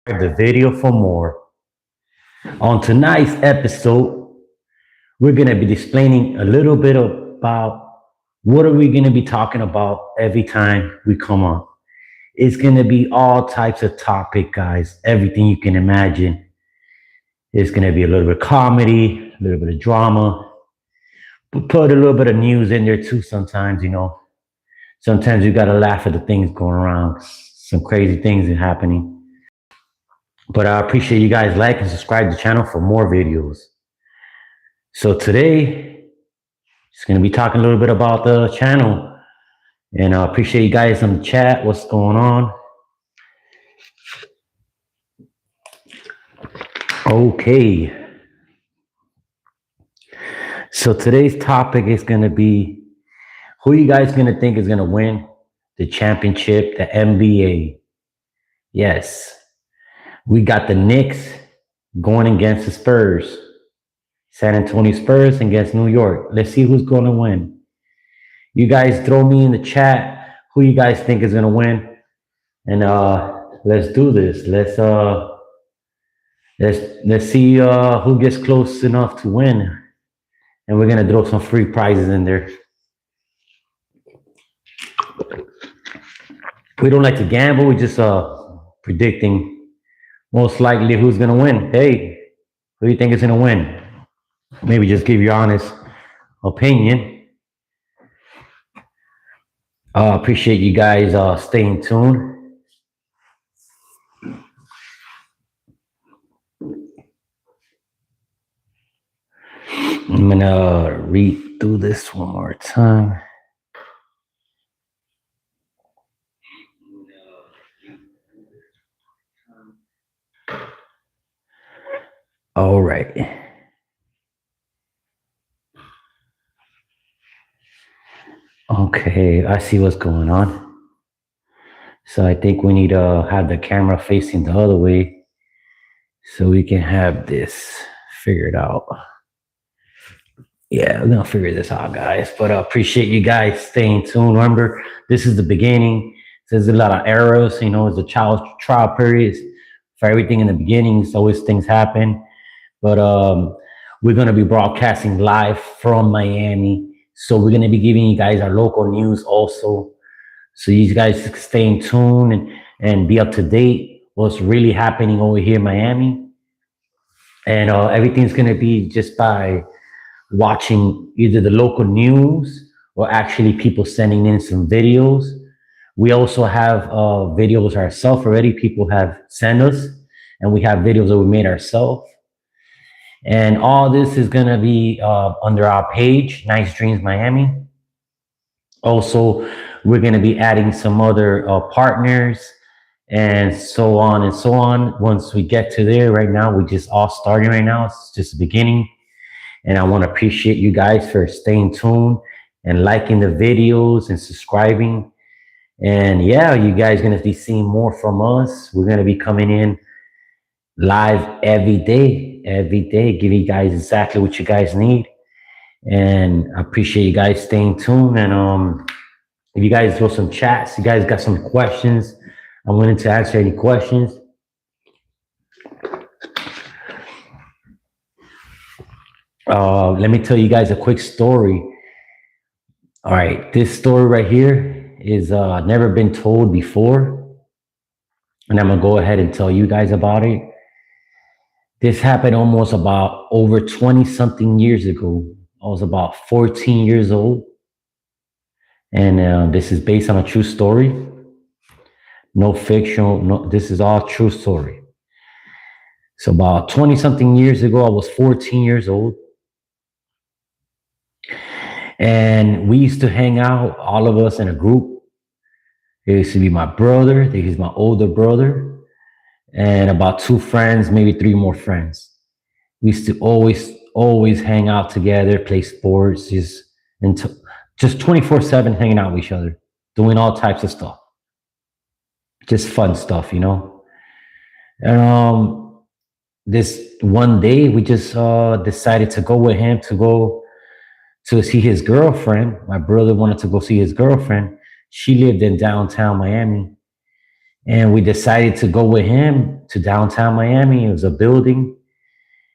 the video for more. On tonight's episode, we're going to be explaining a little bit about what are we going to be talking about every time we come on. It's going to be all types of topic, guys. Everything you can imagine. It's going to be a little bit of comedy, a little bit of drama, but put a little bit of news in there too sometimes. Sometimes you got to laugh at the things going around. Some crazy things are happening. But I appreciate you guys like and subscribe to the channel for more videos. So today, just going to be talking a little bit about the channel. And I appreciate you guys in the chat. What's going on? Okay. So today's topic is going to be who you guys going to think is going to win the championship, the NBA. Yes. We got the Knicks going against the Spurs. San Antonio Spurs against New York. Let's see who's going to win. You guys throw me in the chat who you guys think is going to win. And let's do this. Let's see who gets close enough to win. And we're going to throw some free prizes in there. We don't like to gamble. We're just predicting most likely who's going to win. Hey, who do you think is going to win? Maybe just give your honest opinion. Appreciate you guys staying tuned. I'm going to read through this one more time. All right. Okay, I see what's going on. So I think we need to have the camera facing the other way so we can have this figured out. Yeah, we're going to figure this out, guys. But I appreciate you guys staying tuned. Remember, this is the beginning. There's a lot of errors. It's a trial period for everything in the beginning. So always things happen. But we're going to be broadcasting live from Miami. So we're going to be giving you guys our local news also. So you guys stay tuned and be up to date what's really happening over here in Miami. And everything's going to be just by watching either the local news or actually people sending in some videos. We also have videos ourselves already. People have sent us, and we have videos that we made ourselves. And all this is going to be under our page, Nice Dreams Miami. Also, we're going to be adding some other partners and so on and so on. Once we get to there, right now, we're just all starting right now. It's just the beginning. And I want to appreciate you guys for staying tuned and liking the videos and subscribing. And yeah, you guys are going to be seeing more from us. We're going to be coming in live every day, giving you guys exactly what you guys need. And I appreciate you guys staying tuned. And if you guys throw some chats, you guys got some questions, I'm willing to answer any questions. Let me tell you guys a quick story. All right, this story right here is never been told before. And I'm going to go ahead and tell you guys about it. This happened almost about over 20-something years ago. I was about 14 years old. And this is based on a true story. No fiction. No, this is all true story. So about 20-something years ago, I was 14 years old. And we used to hang out, all of us in a group. There used to be my brother. There was my older brother. And about 2 friends, maybe 3 more friends. We used to always hang out together, play sports, just 24/7 hanging out with each other, doing all types of stuff. Just fun stuff. And this one day, we just decided to go with him to see his girlfriend. My brother wanted to go see his girlfriend. She lived in downtown Miami. And we decided to go with him to downtown Miami. It was a building.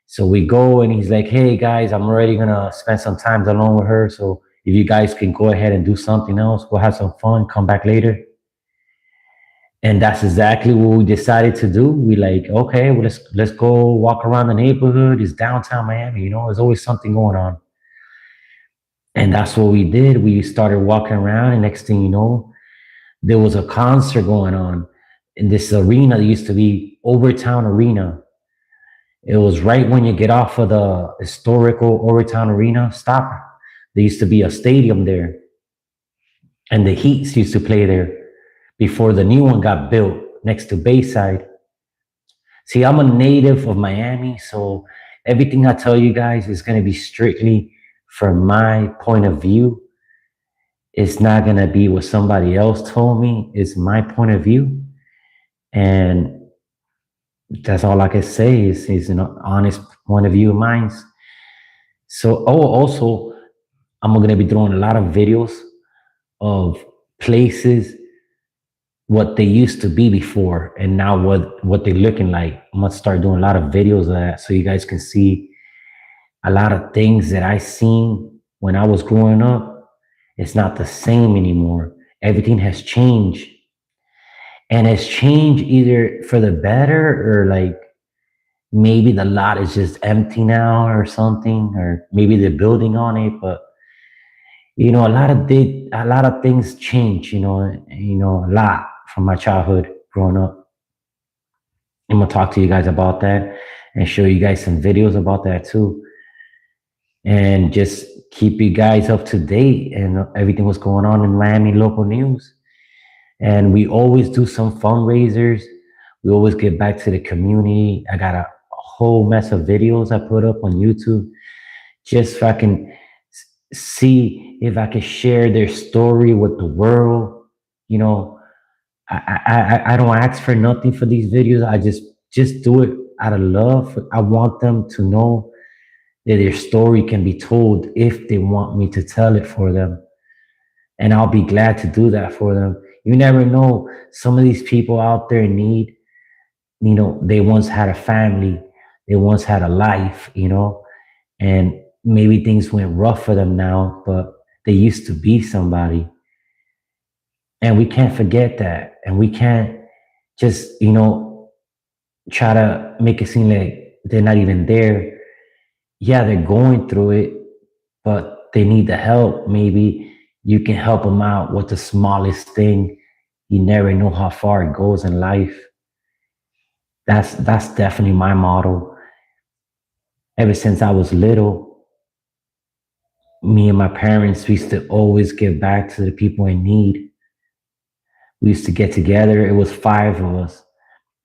So we go and he's like, hey guys, I'm already gonna spend some time alone with her. So if you guys can go ahead and do something else, go have some fun, come back later. And that's exactly what we decided to do. We like, okay, well, let's go walk around the neighborhood. It's downtown Miami, there's always something going on. And that's what we did. We started walking around, and next thing you know, there was a concert going on in this arena that used to be Overtown Arena. It was right when you get off of the historical Overtown Arena stop. There used to be a stadium there, and the Heats used to play there before the new one got built next to Bayside. See, I'm a native of Miami, so everything I tell you guys is going to be strictly from my point of view. It's not going to be what somebody else told me. It's my point of view. And that's all I can say is an honest point of view of mine. So, also, I'm going to be throwing a lot of videos of places, what they used to be before, and now what they're looking like. I'm gonna start doing a lot of videos of that, so you guys can see a lot of things that I seen when I was growing up. It's not the same anymore. Everything has changed, and it's changed either for the better or like maybe the lot is just empty now or something, or maybe they're building on it. But a lot of things change. A lot from my childhood growing up. I'm gonna talk to you guys about that and show you guys some videos about that too, and just keep you guys up to date and everything what's going on in Miami local news. And we always do some fundraisers. We always get back to the community. I got a whole mess of videos I put up on YouTube just so I can see if I can share their story with the world. You know, I don't ask for nothing for these videos. I just do it out of love. I want them to know that their story can be told if they want me to tell it for them. And I'll be glad to do that for them. You never know. Some of these people out there in need, they once had a family, they once had a life, and maybe things went rough for them now, but they used to be somebody. And we can't forget that. And we can't just, try to make it seem like they're not even there. Yeah, they're going through it, but they need the help. Maybe you can help them out with the smallest thing. You never know how far it goes in life. That's definitely my motto. Ever since I was little, me and my parents we used to always give back to the people in need. We used to get together. It was five of us.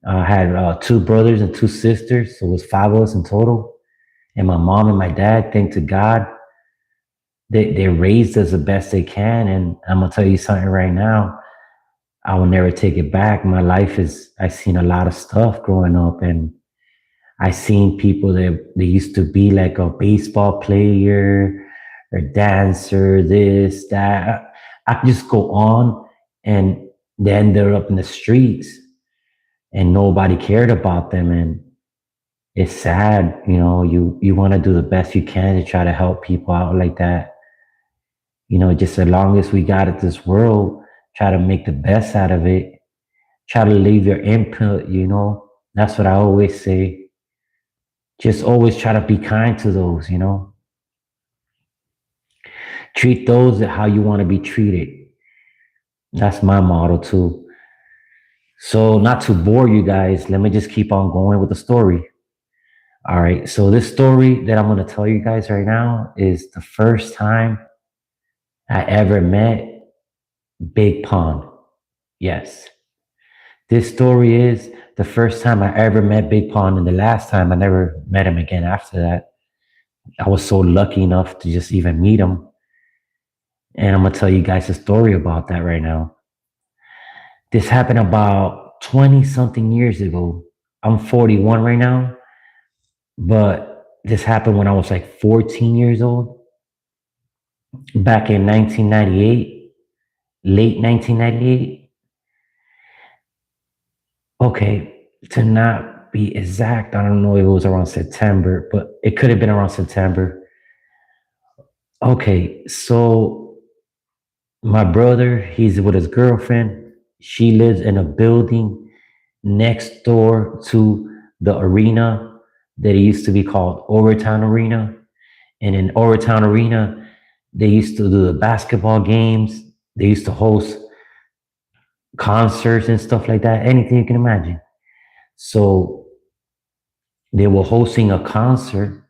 I had two brothers and two sisters, so it was five of us in total. And my mom and my dad, thank to God, they raised us the best they can. And I'm gonna tell you something right now. I will never take it back. My life I've seen a lot of stuff growing up, and I seen people that they used to be like a baseball player or dancer, this, that. I could just go on, and they ended up in the streets and nobody cared about them. And it's sad, you want to do the best you can to try to help people out like that. Just as long as we got it this world, try to make the best out of it. Try to leave your input, That's what I always say. Just always try to be kind to those. Treat those how you want to be treated. That's my motto too. So not to bore you guys, let me just keep on going with the story. All right. So this story that I'm going to tell you guys right now is the first time I ever met Big Pun. Yes. This story is the first time I ever met Big Pun, and the last time I never met him again after that. I was so lucky enough to just even meet him. And I'm going to tell you guys a story about that right now. This happened about 20 something years ago. I'm 41 right now, but this happened when I was like 14 years old, back in 1998, late 1998. Okay, to not be exact, I don't know if it was around September, but it could have been around September. Okay, so my brother, he's with his girlfriend. She lives in a building next door to the arena that it used to be called Overtown Arena. And in Overtown Arena, they used to do the basketball games. They used to host concerts and stuff like that, anything you can imagine. So they were hosting a concert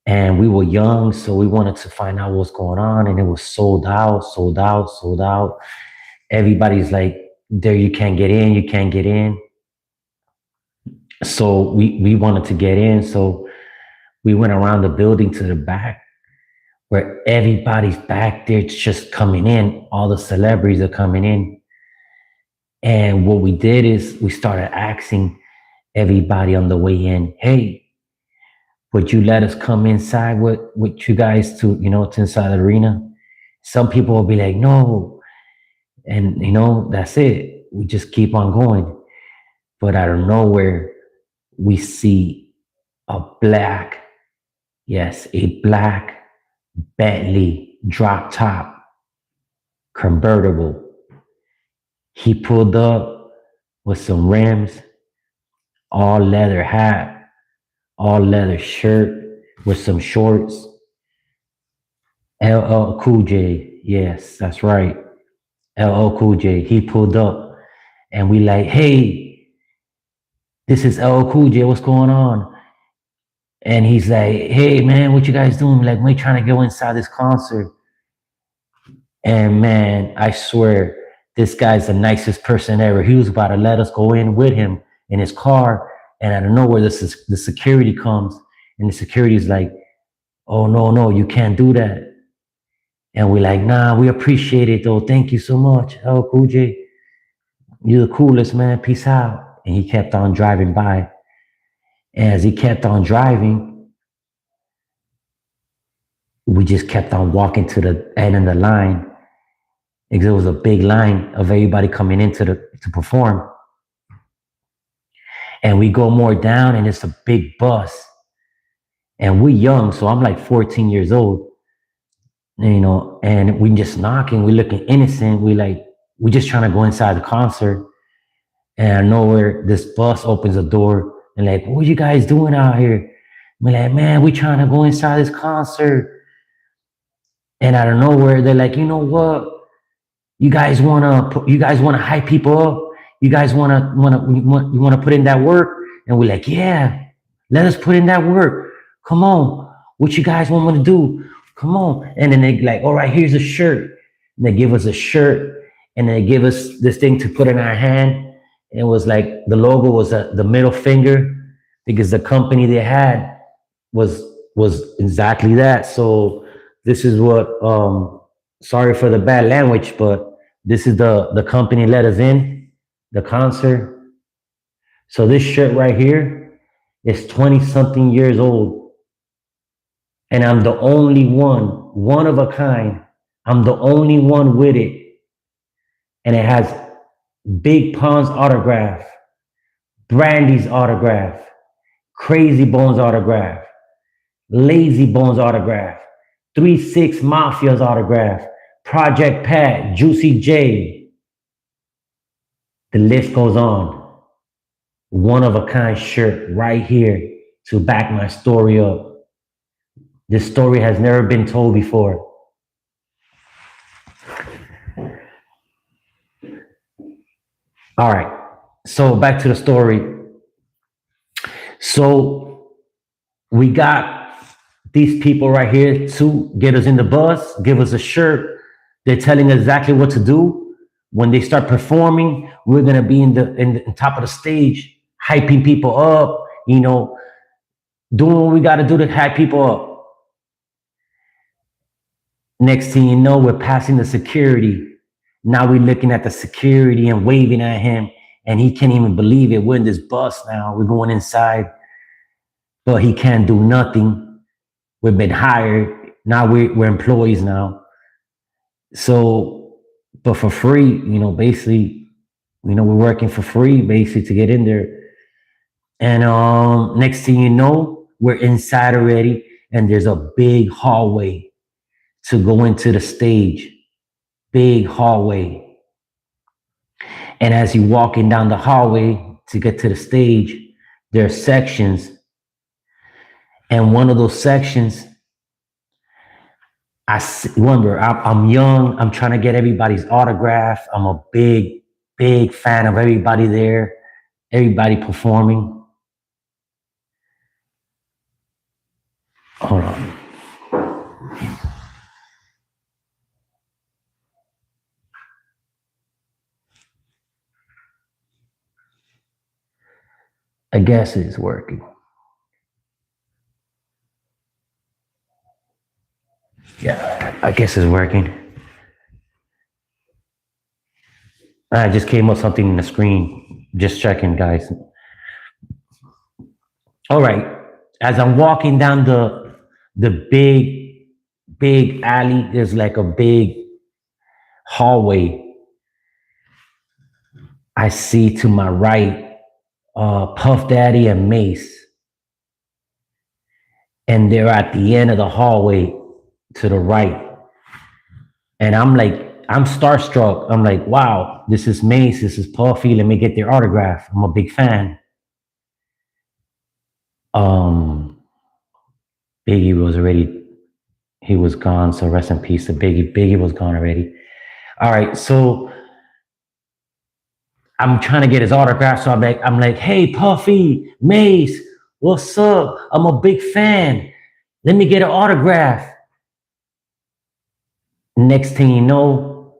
and we were young, so we wanted to find out what's going on. And it was sold out, sold out, sold out. Everybody's like, there, you can't get in, you can't get in. So we wanted to get in. So we went around the building to the back where everybody's back there just coming in. All the celebrities are coming in. And what we did is we started asking everybody on the way in, hey, would you let us come inside with you guys to inside the arena? Some people will be like, no. And, that's it. We just keep on going. But out of nowhere, we see a black, yes, a black Bentley drop top convertible. He pulled up with some rims, all leather hat, all leather shirt with some shorts. LL Cool J, yes, that's right. LL Cool J. He pulled up and we like, hey, this is LL Cool J. What's going on? And he's like, hey man, what you guys doing? Like, we're trying to go inside this concert. And man, I swear, this guy's the nicest person ever. He was about to let us go in with him in his car. And out of nowhere, the security comes and the security is like, oh, no, no, you can't do that. And we're like, nah, we appreciate it though. Thank you so much. Oh, Cool J, you're the coolest, man. Peace out. And he kept on driving by. And as he kept on driving, we just kept on walking to the end of the line. Because it was a big line of everybody coming in to perform. And we go more down and it's a big bus. And we're young, so I'm like 14 years old, and we just knocking, we looking innocent. We just trying to go inside the concert. And out of nowhere, this bus opens the door and like, what are you guys doing out here? We're like, man, we trying to go inside this concert. And out of nowhere, they're like, you know what? You guys wanna hype people up? You guys wanna put in that work? And we're like, yeah, let us put in that work. Come on. What you guys want me to do? Come on. And then they like, all right, here's a shirt. And they give us a shirt and they give us this thing to put in our hand. And it was like the logo was the middle finger because the company they had was exactly that. So this is what sorry for the bad language, but this is the company let us in, the concert. So this shirt right here is 20 something years old. And I'm the only one of a kind. I'm the only one with it. And it has Big Pon's autograph, Brandy's autograph, Crazy Bones autograph, Lazy Bones autograph, 3-6 Mafia's autograph, Project Pat, Juicy J. The list goes on. One of a kind shirt right here to back my story up. This story has never been told before. All right. So back to the story. So we got these people right here to get us in the bus, give us a shirt. They're telling us exactly what to do. When they start performing, we're gonna be in the top of the stage, hyping people up, doing what we gotta do to hype people up. Next thing you know, we're passing the security. Now we're looking at the security and waving at him, and he can't even believe it. We're in this bus now. We're going inside, but he can't do nothing. We've been hired. Now we're employees now. So, but for free, basically, We're working for free basically to get in there. And next thing you know, we're inside already, and there's a big hallway to go into the stage. Big hallway. And as you're walking down the hallway to get to the stage, there are sections. And one of those sections, remember, I'm young. I'm trying to get everybody's autograph. I'm a big fan of everybody there, everybody performing. Hold on. I guess it's working. Yeah, I guess it's working. I just came up something in the screen. Just checking, guys. All right. As I'm walking down the big alley, there's like a big hallway. I see to my right Puff Daddy and Mace. And they're at the end of the hallway to the right. And I'm starstruck. I'm like, wow, this is Mace, this is Puffy. Let me get their autograph. I'm a big fan. Biggie was already, he was gone. So rest in peace to Biggie. Biggie was gone already. All right, so I'm trying to get his autograph. So I'm like, hey, Puffy, Mace, what's up? I'm a big fan. Let me get an autograph. Next thing you know,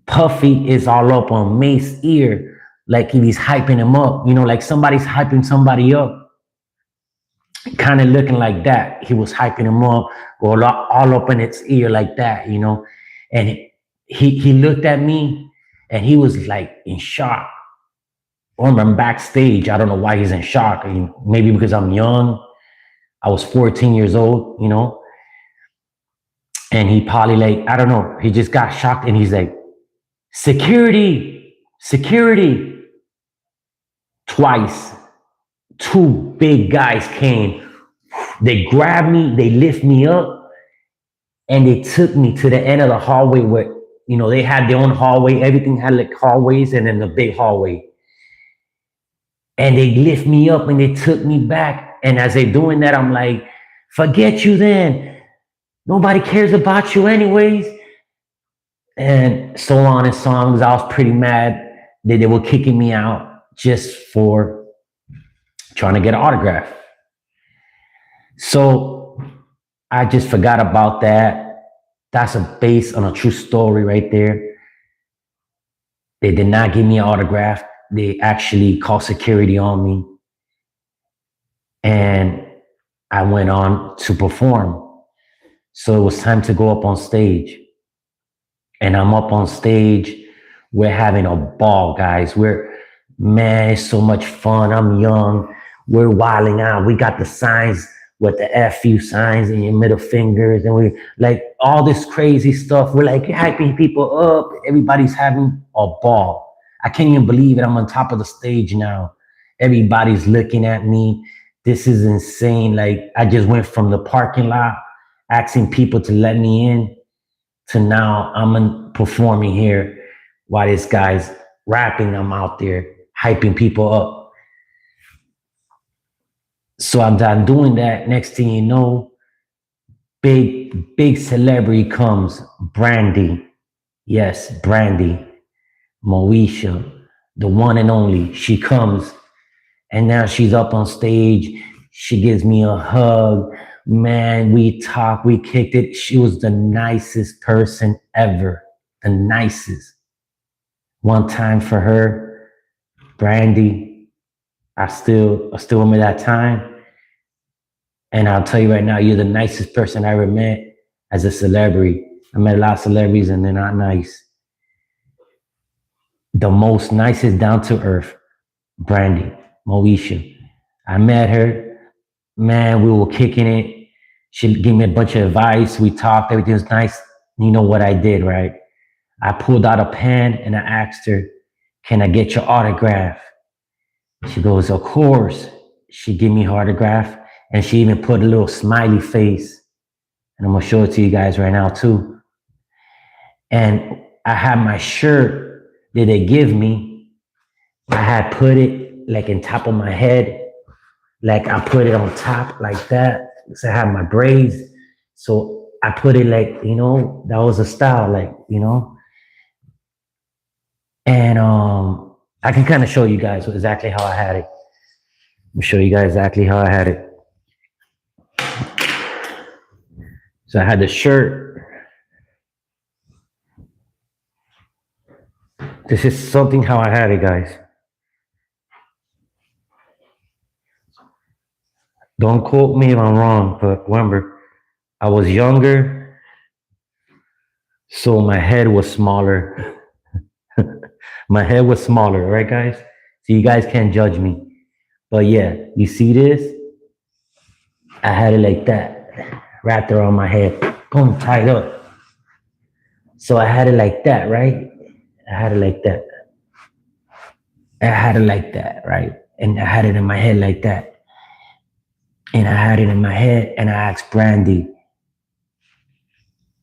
Puffy is all up on Mace's ear, like he's hyping him up, like somebody's hyping somebody up. Kind of looking like that. He was hyping him up, all up in its ear like that, And he looked at me and he was like in shock. Or I'm backstage. I don't know why he's in shock. Maybe because I'm young. I was 14 years old, And he probably like, I don't know. He just got shocked and he's like, security. Twice. Two big guys came. They grabbed me, they lift me up, and they took me to the end of the hallway where, they had their own hallway. Everything had like hallways and then the big hallway. And they lift me up and they took me back. And as they're doing that, I'm like, forget you then. Nobody cares about you anyways. And so on and so on. I was pretty mad that they were kicking me out just for trying to get an autograph. So I just forgot about that. That's based on a true story right there. They did not give me an autograph. They actually called security on me. And I went on to perform. So it was time to go up on stage. And I'm up on stage. We're having a ball, guys. Man, it's so much fun. I'm young. We're wilding out. We got the signs with the FU signs and your middle fingers. And we like all this crazy stuff. We're like hyping people up. Everybody's having a ball. I can't even believe it. I'm on top of the stage now. Everybody's looking at me. This is insane. Like I just went from the parking lot asking people to let me in to now I'm performing here while this guy's rapping. I'm out there hyping people up. So I'm done doing that. Next thing you know, big celebrity comes. Brandy. Yes, Brandy. Moesha, the one and only. She comes and now she's up on stage. She gives me a hug. Man, we talked, we kicked it. She was the nicest person ever. The nicest. One time for her, Brandy, I still remember that time. And I'll tell you right now, you're the nicest person I ever met as a celebrity. I met a lot of celebrities and they're not nice. The most nicest down to earth, Brandy, Moesha. I met her, man, we were kicking it. She gave me a bunch of advice. We talked, everything was nice. You know what I did, right? I pulled out a pen and I asked her, can I get your autograph? She goes, of course. She give me her autograph, and she even put a little smiley face. And I'm gonna show it to you guys right now too. And I had my shirt that they give me. I had put it like in top of my head, like I put it on top like that. So I had my braids. So I put it like, that was a style, like. And I can kind of show you guys exactly how I had it. Let me show you guys exactly how I had it. So I had the shirt. This is something how I had it, guys. Don't quote me if I'm wrong, but remember, I was younger, so my head was smaller. My head was smaller, right, guys? So you guys can't judge me. But yeah, you see this? I had it like that, wrapped around my head, boom, tied up. So I had it like that, right? I had it like that. I had it like that, right? And I had it in my head like that. And I had it in my head, and I asked Brandy,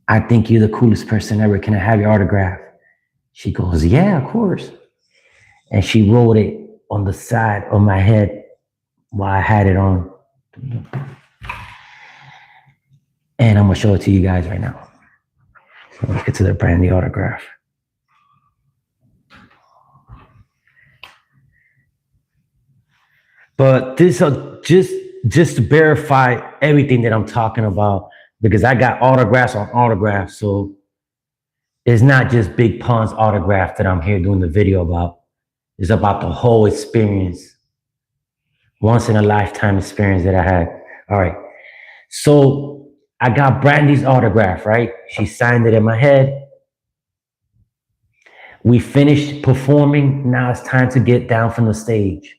I think you're the coolest person ever. Can I have your autograph? She goes, yeah, of course. And she wrote it on the side of my head while I had it on. And I'm gonna show it to you guys right now. So let's get to the Brandy autograph. But this just to verify everything that I'm talking about, because I got autographs on autographs. So it's not just Big Pun's autograph that I'm here doing the video about. It's about the whole experience. Once in a lifetime experience that I had. All right. So I got Brandy's autograph, right? She signed it in my head. We finished performing. Now it's time to get down from the stage.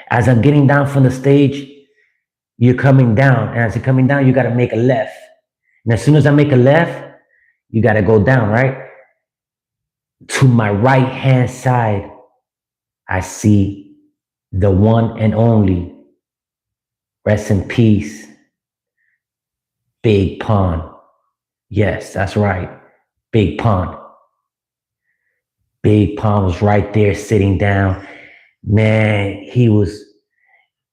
As I'm getting down from the stage, you're coming down. And as you're coming down, you got to make a left. And as soon as I make a left, you got to go down, right? To my right hand side, I see the one and only, rest in peace, Big Pun. Yes, that's right. Big Pun. Big Pun was right there sitting down. Man,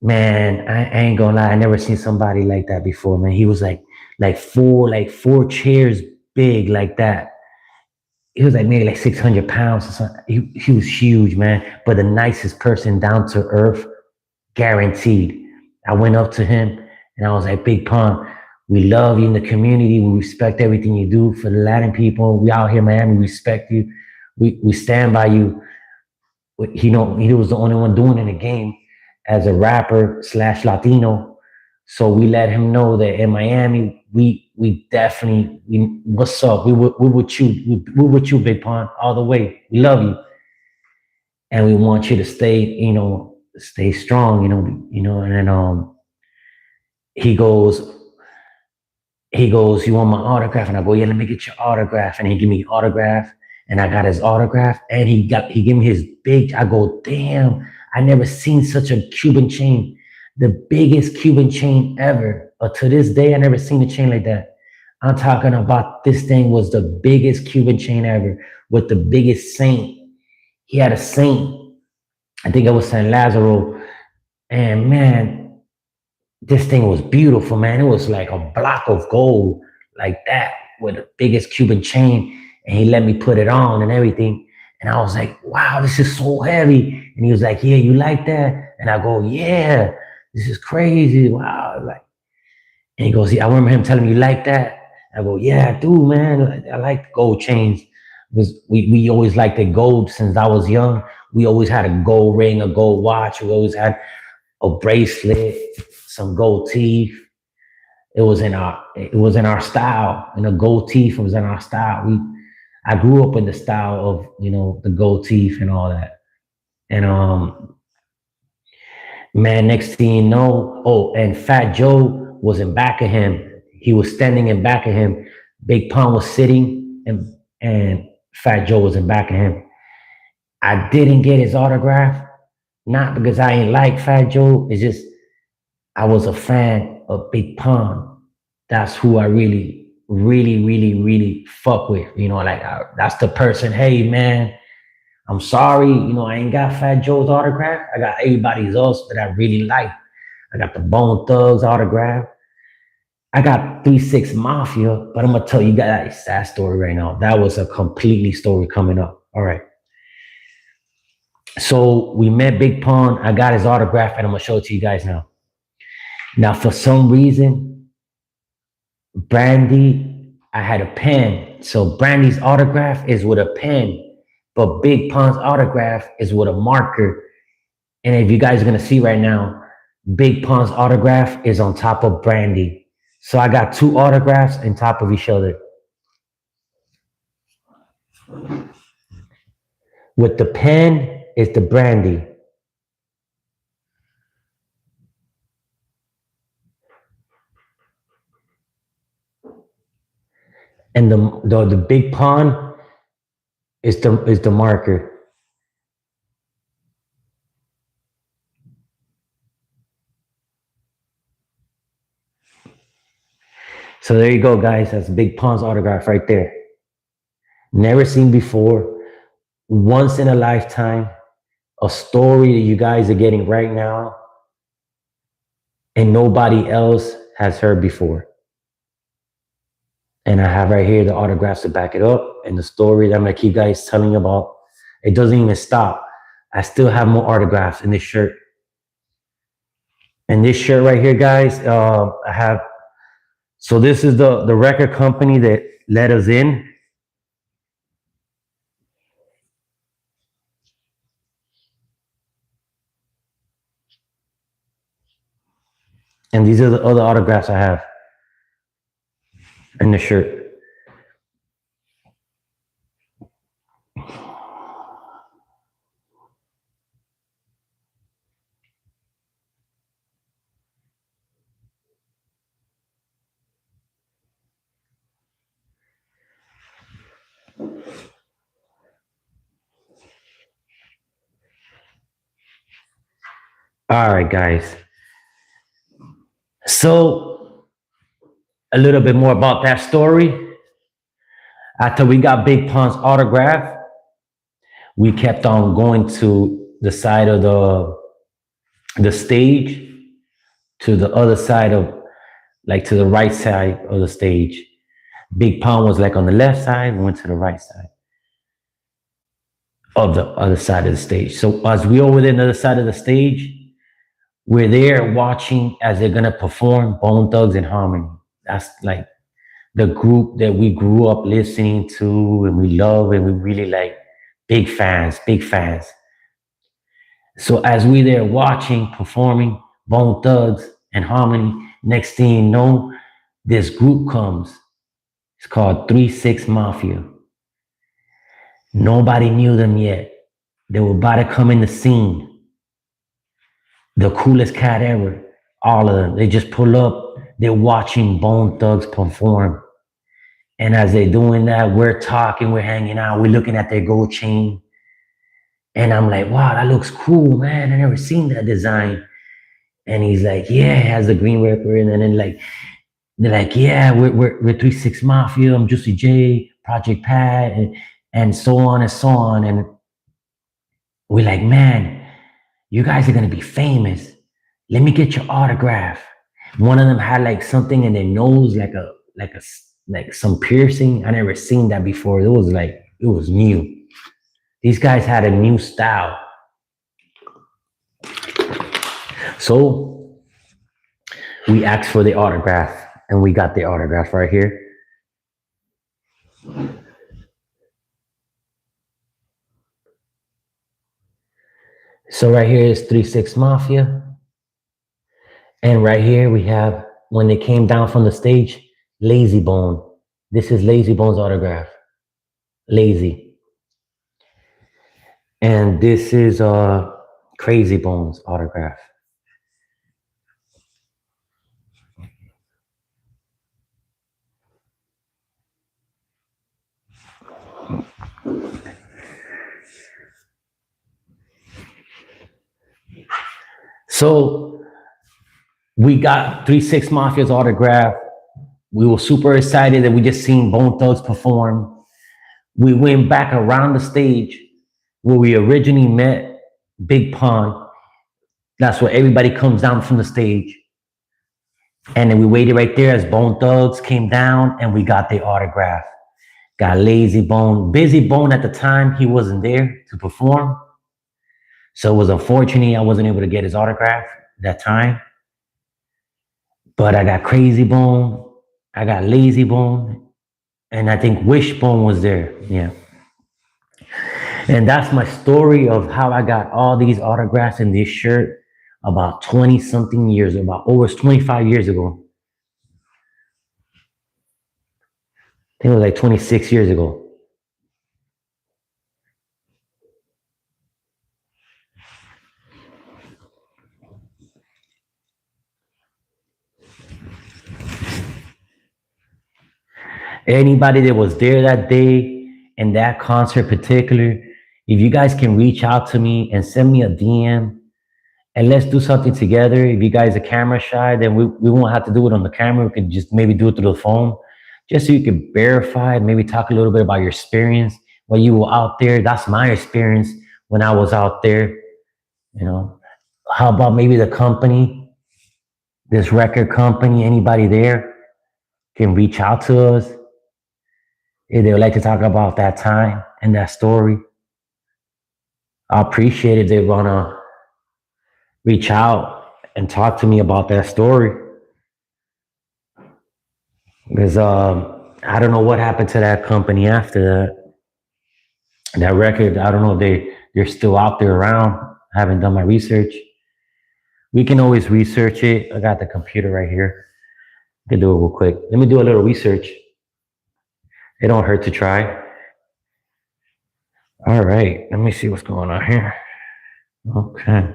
I ain't gonna lie, I never seen somebody like that before, man. He was like four chairs big like that. He was like maybe like 600 pounds or something. He was huge, man. But the nicest person, down to earth, guaranteed. I went up to him and I was like, Big Pun, we love you in the community. We respect everything you do for the Latin people. We out here in Miami, we respect you. We stand by you. He was the only one doing it in the game as a rapper / Latino. So we let him know that in Miami, we definitely, what's up? We with you. We with you, Big Pun, all the way. We love you. And we want you to stay strong, and then he goes, you want my autograph? And I go, yeah, let me get your autograph. And he give me autograph, and I got his autograph, and he gave me his big. I go, damn, I never seen such a Cuban chain, the biggest Cuban chain ever. But to this day, I never seen a chain like that. I'm talking about, this thing was the biggest Cuban chain ever, with the biggest saint. He had a saint. I think it was San Lazaro. And man, this thing was beautiful, man. It was like a block of gold like that with the biggest Cuban chain. And he let me put it on and everything. And I was like, wow, this is so heavy. And he was like, yeah, you like that? And I go, yeah, this is crazy. Wow. And he goes, yeah, I remember him telling me, you like that? I go, yeah, I do, man. I like gold chains. Because we always liked the gold since I was young. We always had a gold ring, a gold watch. We always had a bracelet, some gold teeth. It was in our style. And the gold teeth was in our style. I grew up in the style of, the gold teeth and all that. And man, next thing you know, and Fat Joe was in back of him. He was standing in back of him. Big Pun was sitting, and Fat Joe was in back of him. I didn't get his autograph, not because I ain't like Fat Joe. It's just I was a fan of Big Pun. That's who I really fuck with. Like that's the person. Hey man, I'm sorry. I ain't got Fat Joe's autograph. I got everybody's else that I really like. I got the Bone Thugs autograph. I got 3 6 Mafia, but I'm gonna tell you guys that story right now. That was a completely story coming up. All right. So we met Big Pun. I got his autograph, and I'm gonna show it to you guys now. Now, for some reason, Brandy, I had a pen. So Brandy's autograph is with a pen, but Big Pun's autograph is with a marker. And if you guys are gonna see right now, Big Pun's autograph is on top of Brandy. So I got two autographs on top of each other. With the pen is the Brandy. And the Big Pun is the marker. So there you go, guys. That's Big Pun's autograph right there. Never seen before. Once in a lifetime. A story that you guys are getting right now, and nobody else has heard before. And I have right here the autographs to back it up, and the story that I'm gonna keep guys telling you about. It doesn't even stop. I still have more autographs in this shirt. And this shirt right here, guys, I have. So this is the record company that let us in. And these are the other autographs I have in the shirt. All right, guys. So a little bit more about that story. After we got Big Pun's autograph, we kept on going to the side of the stage, to the other side of, like, to the right side of the stage. Big Pun was like on the left side, we went to the right side of the other side of the stage. So as we over there on the other side of the stage, we're there watching as they're gonna perform Bone Thugs and Harmony. That's like the group that we grew up listening to and we love and we really like. Big fans, big fans. So as we there watching, performing Bone Thugs and Harmony, next thing you know, this group comes. It's called 3 6 Mafia. Nobody knew them yet. They were about to come in the scene. The coolest cat ever. All of them. They just pull up. They're watching Bone Thugs perform. And as they're doing that, we're talking, we're hanging out, we're looking at their gold chain. And I'm like, wow, that looks cool, man. I never seen that design. And he's like, yeah, it has the green record. And then like, they're like, yeah, we're 3 6 Mafia. I'm Juicy J, Project Pat, and so on and so on. And we're like, man, you guys are gonna be famous. Let me get your autograph. One of them had like something in their nose, like some piercing. I never seen that before. It was new. These guys had a new style. So we asked for the autograph, and we got the autograph right here. So right here is 3 6 Mafia. And right here we have, when they came down from the stage, Lazy Bone. This is Lazy Bone's autograph. Lazy. And this is Crazy Bone's autograph. So we got 3-6 Mafia's autograph. We were super excited that we just seen Bone Thugs perform. We went back around the stage where we originally met Big Pun. That's where everybody comes down from the stage. And then we waited right there as Bone Thugs came down and we got the autograph. Got Lazy Bone. Busy Bone at the time, he wasn't there to perform. So it was unfortunate I wasn't able to get his autograph that time. But I got Crazy Bone, I got Lazy Bone, and I think Wishbone was there. Yeah. And that's my story of how I got all these autographs in this shirt about 20 something years, about over 25 years ago. I think it was like 26 years ago. Anybody that was there that day and that concert particular, if you guys can reach out to me and send me a DM and let's do something together. If you guys are camera shy, then we won't have to do it on the camera. We can just maybe do it through the phone, just so you can verify, maybe talk a little bit about your experience when you were out there. That's my experience when I was out there. You know, how about maybe the company, this record company, anybody there can reach out to us if they would like to talk about that time and that story. I appreciate it. They want to reach out and talk to me about that story. Because I don't know what happened to that company after that. That record, I don't know if they're still out there around. I haven't done my research. We can always research it. I got the computer right here. I can do it real quick. Let me do a little research. It don't hurt to try. All right, let me see what's going on here. Okay.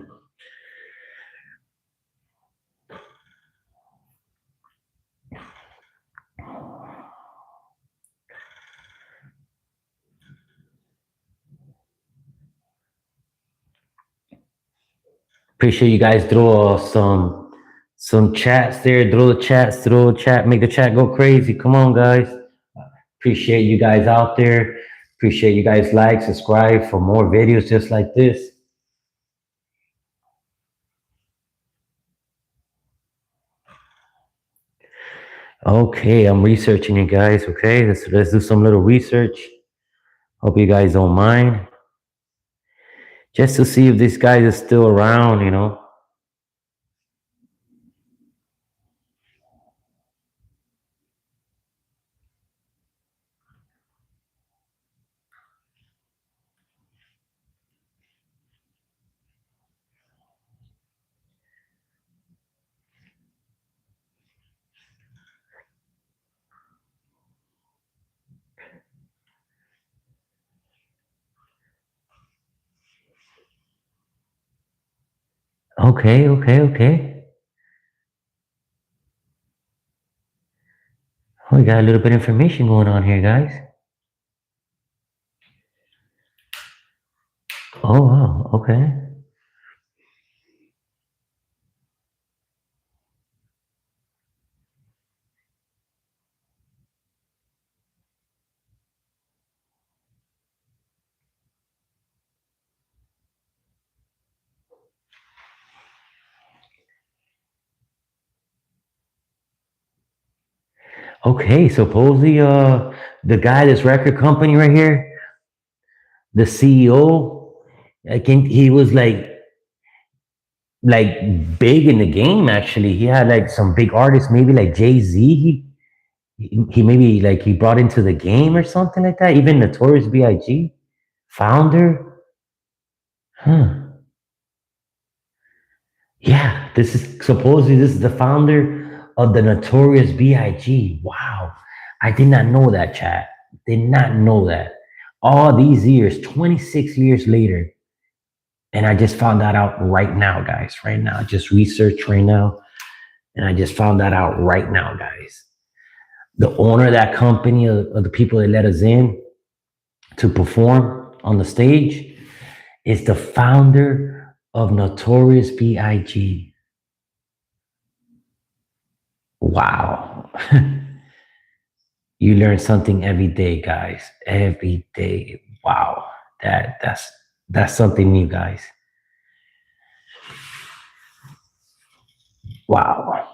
Appreciate you guys throw some chats there. Throw the chat, make the chat go crazy. Come on, guys. Appreciate you guys out there. Appreciate you guys like, subscribe for more videos just like this. Okay, I'm researching it, guys. Okay, let's do some little research. Hope you guys don't mind. Just to see if this guy is still around, you know. Okay. Oh, we got a little bit of information going on here, guys. Oh, wow. Okay. Okay, supposedly, the guy, this record company right here, the CEO, I think he was like big in the game. Actually, he had like some big artists, maybe like Jay-Z. He maybe like he brought into the game or something like that. Even Notorious B.I.G. founder. Huh. Yeah, this is the founder of the Notorious B.I.G. Wow. I did not know that, chat. Did not know that. All these years, 26 years later, and I just found that out right now, guys. Right now. I just researched right now, and I just found that out right now, guys. The owner of that company, of the people that let us in to perform on the stage, is the founder of Notorious B.I.G. Wow. You learn something every day, guys. Every day. Wow. That's something new, guys. Wow.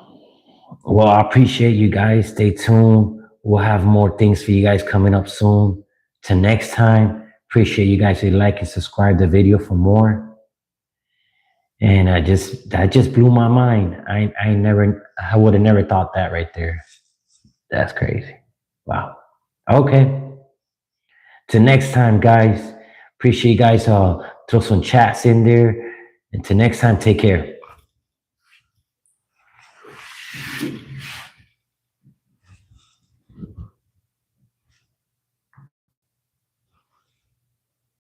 Well, I appreciate you guys. Stay tuned. We'll have more things for you guys coming up soon. Till next time, appreciate you guys. If you like and subscribe the video for more. And that just blew my mind. I would have never thought that right there. That's crazy. Wow. Okay. Till next time, guys. Appreciate you guys. Throw some chats in there. And till next time, take care.